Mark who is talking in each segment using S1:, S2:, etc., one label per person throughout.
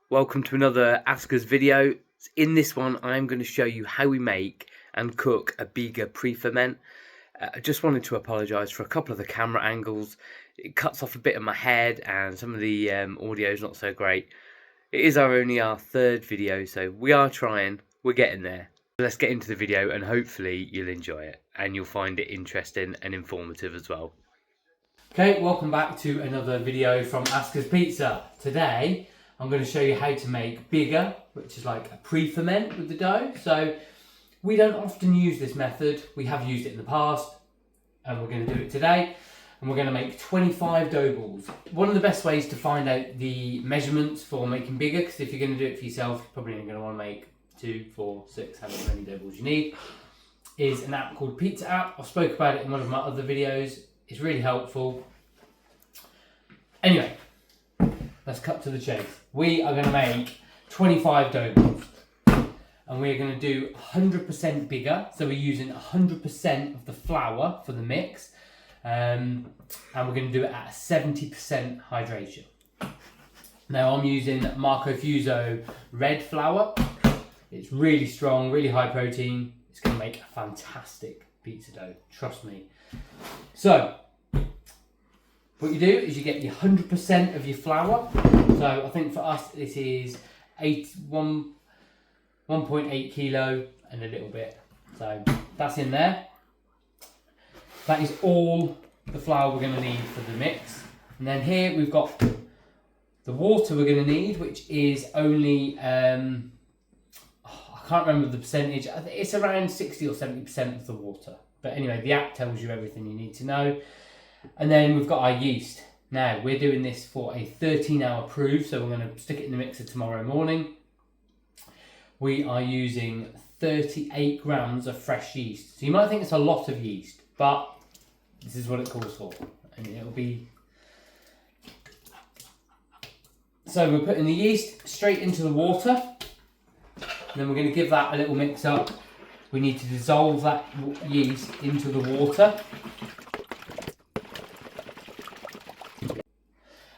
S1: Welcome to another Ask Us video. In this one I'm going to show you how we make and cook a BIGA pre-ferment. I just wanted to apologise for a couple of the camera angles. It cuts off a bit of my head and some of the audio is not so great. It is only our third video, so we are trying, we're getting there. Let's get into the video and hopefully you'll enjoy it and you'll find it interesting and informative as well.
S2: Okay, welcome back to another video from Ask Us Pizza. Today I'm going to show you how to make BIGA, which is like a pre-ferment with the dough. So we don't often use this method. We have used it in the past and we're going to do it today. And we're going to make 25 dough balls. One of the best ways to find out the measurements for making BIGA, because if you're going to do it for yourself, you're probably only going to want to make 2, 4, 6, however many dough balls you need, is an app called Pizza App. I spoke about it in one of my other videos. It's really helpful. Anyway, let's cut to the chase. We are going to make 25 dough balls. And we're going to do 100% BIGA. So we're using 100% of the flour for the mix. And we're going to do it at 70% hydration. Now I'm using Marco Fuso red flour. It's really strong, really high protein. It's going to make a fantastic pizza dough, trust me. So what you do is you get your 100% of your flour. So I think for us this is 1.8 kilo and a little bit. So that's in there. That is all the flour we're going to need for the mix. And then here we've got the water we're going to need, which is only, I can't remember the percentage. I think it's around 60 or 70% of the water. But anyway, the app tells you everything you need to know. And then we've got our yeast. Now, we're doing this for a 13-hour proof, so we're going to stick it in the mixer tomorrow morning. We are using 38 grams of fresh yeast. So you might think it's a lot of yeast, but this is what it calls for. And it'll be... So we're putting the yeast straight into the water. And then we're going to give that a little mix up. We need to dissolve that yeast into the water.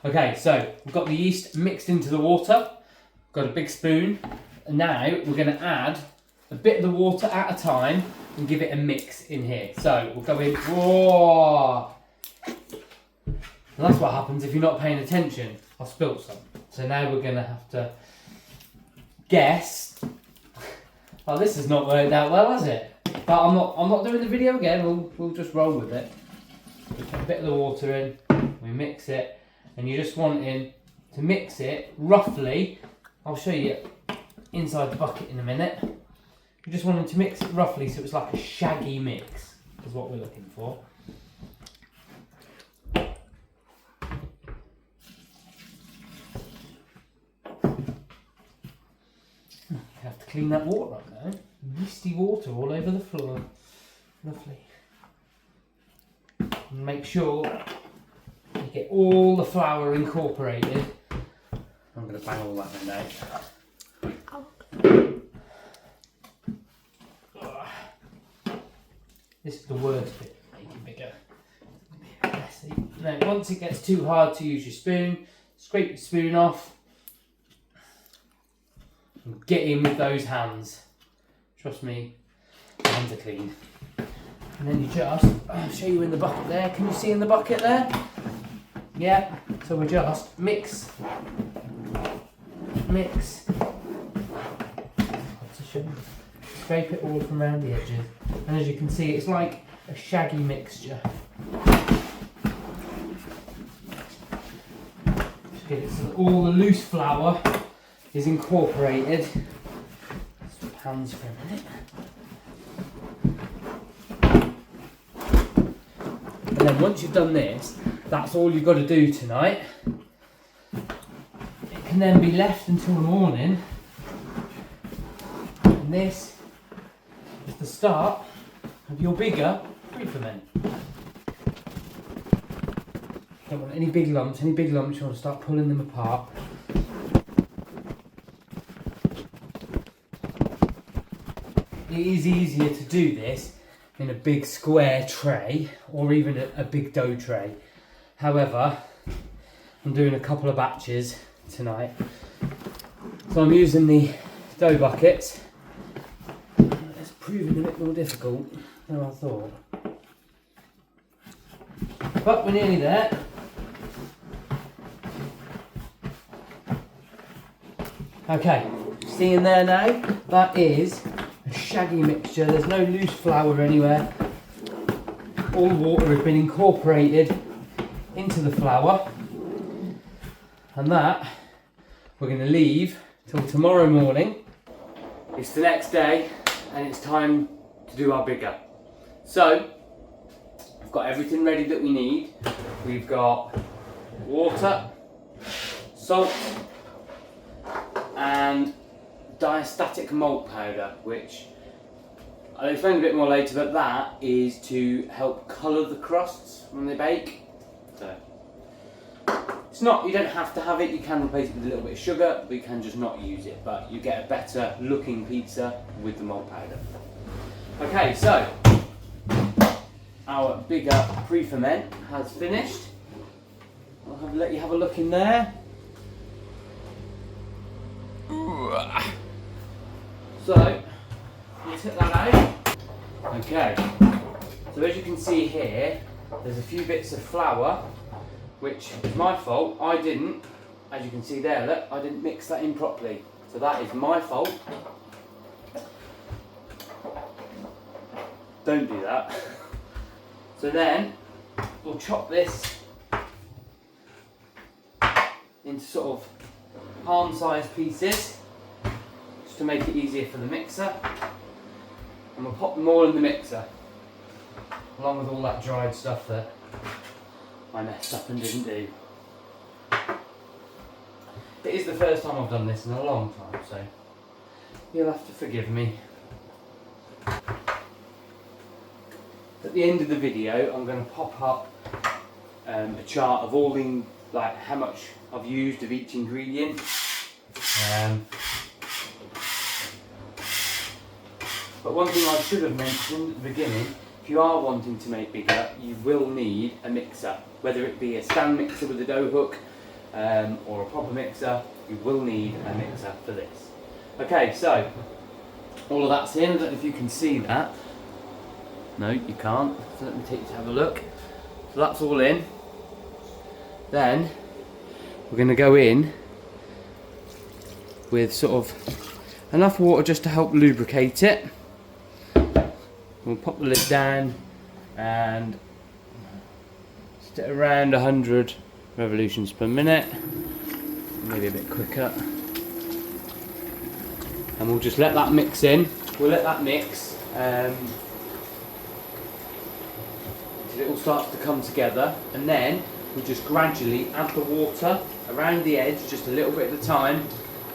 S2: Okay, so we've got the yeast mixed into the water. We've got a big spoon. And now we're going to add a bit of the water at a time and give it a mix in here. So we'll go in. Whoa! And that's what happens if you're not paying attention. I spilt some. So now we're going to have to guess. Oh, this has not worked out well, has it? But I'm not doing the video again. We'll just roll with it. We put a bit of the water in. We mix it. And you're just wanting to mix it roughly. I'll show you inside the bucket in a minute. You're just wanting to mix it roughly so it's like a shaggy mix, is what we're looking for. You have to clean that water up now. Yeasty water all over the floor. Lovely. And make sure you get all the flour incorporated. I'm going to bang all that in now. This is the worst bit of making BIGA. Messy. Now, once it gets too hard to use your spoon, scrape the spoon off and get in with those hands. Trust me, the hands are clean. And then you just, I'll show you in the bucket there. Can you see in the bucket there? Yeah, so we just mix. Scrape it all from around the edges. And as you can see, it's like a shaggy mixture. Just get it so that all the loose flour is incorporated. Swap hands for a minute. And then once you've done this, that's all you've got to do tonight. It can then be left until the morning. And this is the start of your BIGA pre-ferment. Don't want any big lumps. Any big lumps, you want to start pulling them apart. It is easier to do this in a big square tray or even a big dough tray. However, I'm doing a couple of batches tonight So I'm using the dough buckets. It's proving a bit more difficult than I thought. But we're nearly there. Okay, see in there now? That is a shaggy mixture. There's no loose flour anywhere. All the water has been incorporated into the flour. And that we're going to leave till tomorrow morning. It's the next day and it's time to do our BIGA. So, I've got everything ready that we need. We've got water, salt, and diastatic malt powder, which I'll explain a bit more later, but that is to help colour the crusts when they bake. So, it's not, you don't have to have it, you can replace it with a little bit of sugar, but you can just not use it, but you get a better looking pizza with the malt powder. Okay, so our BIGA pre-ferment has finished. I'll let you have a look in there. So, let's hit that out. Okay, so as you can see here, there's a few bits of flour, which is my fault. I didn't, as you can see there, look, I didn't mix that in properly. So that is my fault. Don't do that. So then, we'll chop this into sort of palm-sized pieces, just to make it easier for the mixer. And we'll pop them all in the mixer, along with all that dried stuff that I messed up and didn't do. It is the first time I've done this in a long time, so you'll have to forgive me. At the end of the video, I'm going to pop up a chart of all the, like, how much I've used of each ingredient. But one thing I should have mentioned at the beginning, if you are wanting to make BIGA, you will need a mixer. Whether it be a stand mixer with a dough hook or a proper mixer, you will need a mixer for this. Okay, so all of that's in. I don't know if you can see that. No, you can't. So let me take you to have a look. So that's all in. Then we're going to go in with sort of enough water just to help lubricate it. We'll pop the lid down and set around 100 revolutions per minute, maybe a bit quicker. And we'll just let that mix in. We'll let that mix until it all starts to come together, and then we'll just gradually add the water around the edge, just a little bit at a time,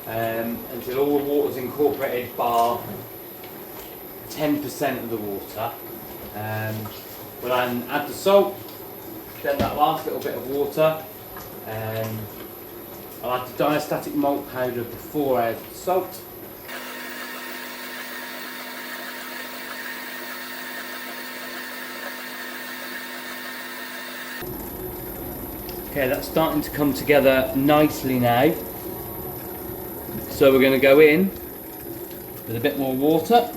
S2: until all the water's incorporated, bar 10% of the water. We'll then add the salt, then that last little bit of water. I'll add the diastatic malt powder before I add the salt. Okay, that's starting to come together nicely now. So we're going to go in with a bit more water.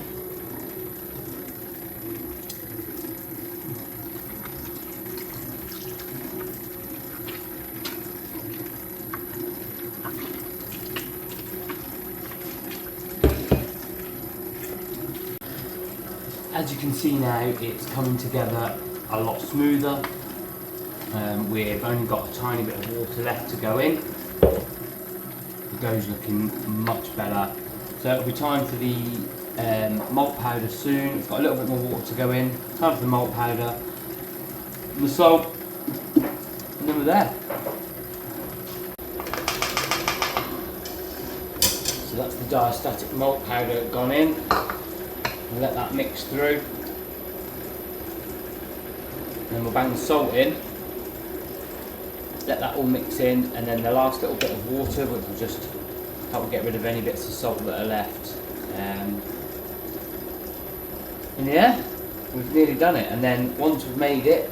S2: As you can see now, it's coming together a lot smoother. We've only got a tiny bit of water left to go in. The dough's looking much better. So it'll be time for the malt powder soon. It's got a little bit more water to go in. Time for the malt powder, and the salt, and then we're there. So that's the diastatic malt powder gone in. We'll let that mix through. Then we'll bang the salt in. Let that all mix in, and then the last little bit of water, which will just help get rid of any bits of salt that are left. And yeah, we've nearly done it. And then once we've made it,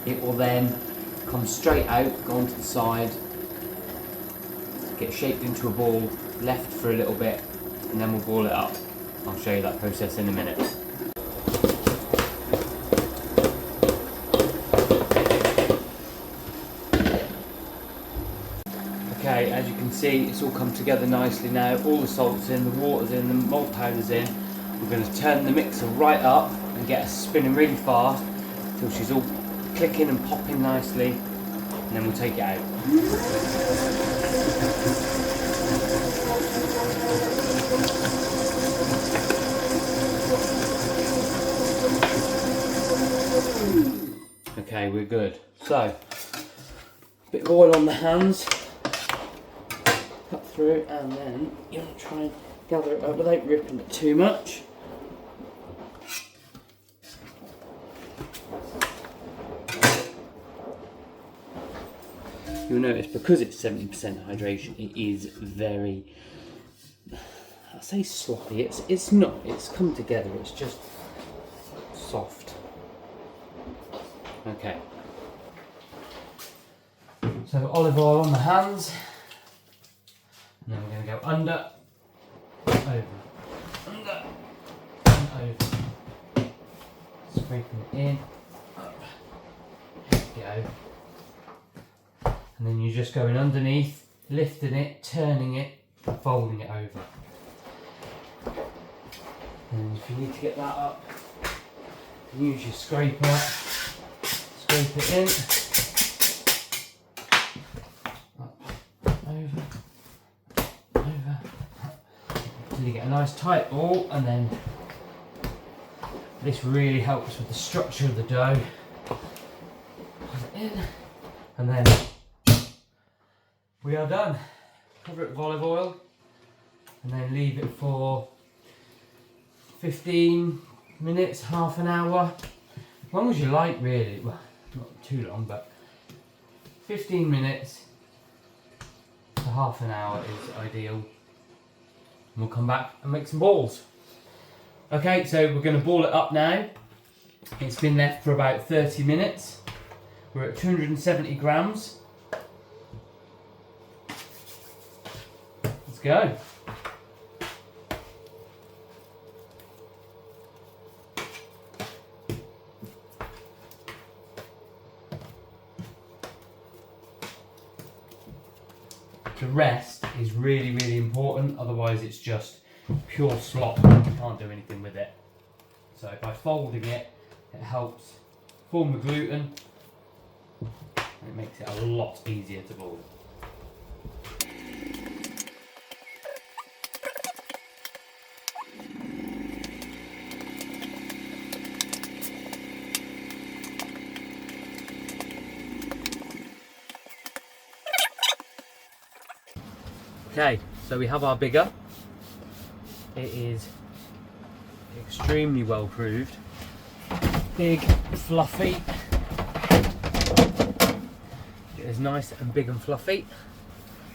S2: it will then come straight out, go onto the side, get shaped into a ball, left for a little bit, and then we'll ball it up. I'll show you that process in a minute. Okay, as you can see, it's all come together nicely now. All the salt's in, the water's in, the malt powder's in. We're going to turn the mixer right up and get her spinning really fast until she's all clicking and popping nicely, and then we'll take it out. Okay, we're good. So, a bit of oil on the hands, cut through, and then you want to try and gather it up without ripping it too much. You'll notice because it's 70% hydration, it is very, I say sloppy, it's not, it's come together, it's just soft. Okay. So olive oil on the hands, and then we're going to go under, over, under, and over. Scraping it in, up, there we go. And then you're just going underneath, lifting it, turning it, folding it over. And if you need to get that up, use your scraper, scrape it in, up, over, until you get a nice tight ball, and then this really helps with the structure of the dough. Put it in, and then we are done. Cover it with olive oil and then leave it for 15 minutes, half an hour, as long as you like really, well not too long, but 15 minutes to half an hour is ideal. And we'll come back and make some balls. Okay, so we're going to ball it up now. It's been left for about 30 minutes. We're at 270 grams. Let's go. The rest is really, really important, otherwise it's just pure slop. You can't do anything with it. So by folding it, it helps form the gluten and it makes it a lot easier to ball. Okay, so we have our BIGA. It is extremely well proved, big, fluffy. It is nice and big and fluffy.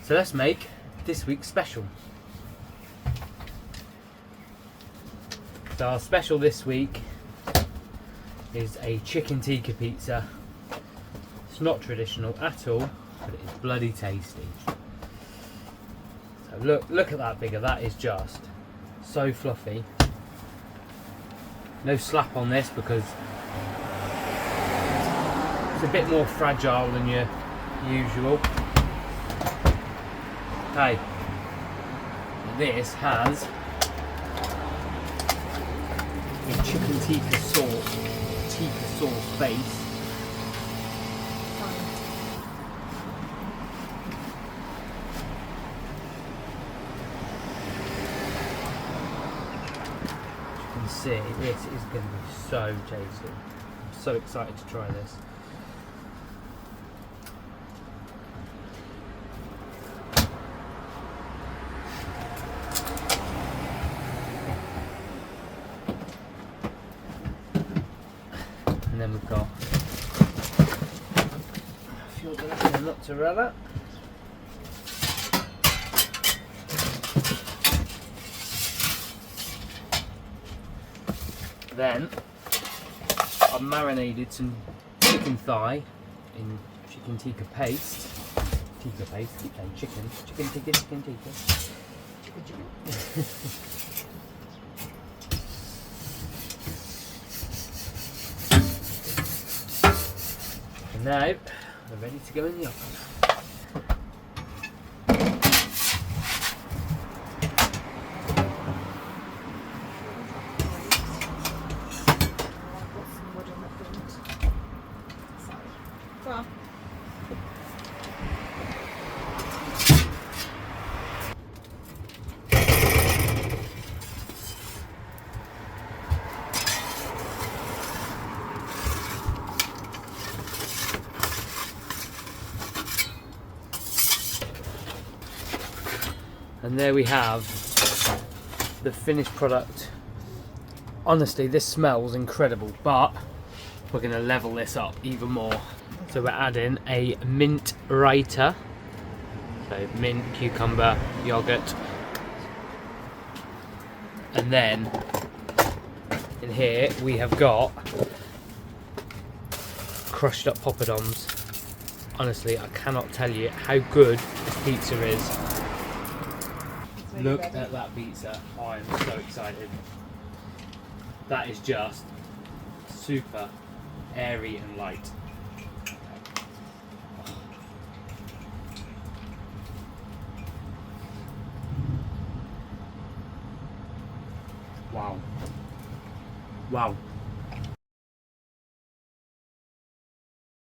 S2: So let's make this week's special. So our special this week is a chicken tikka pizza. It's not traditional at all, but it is bloody tasty. So look at that BIGA, that is just so fluffy. No slap on this because it's a bit more fragile than your usual. Okay, this has a chicken tikka sauce base. See, this is going to be so tasty. I'm so excited to try this. And then we've got a few mozzarella. Then I've marinated some chicken thigh in chicken tikka paste tikka paste. Keep saying chicken, chicken tikka, chicken tikka. Chicken, chicken. And now we're ready to go in the oven. And there we have the finished product. Honestly, this smells incredible, but we're going to level this up even more. So we're adding a mint raita. So mint, cucumber, yogurt. And then in here we have got crushed up poppadoms. Honestly, I cannot tell you how good this pizza is. Look at that pizza. I am so excited. That is just super airy and light. Wow. Wow.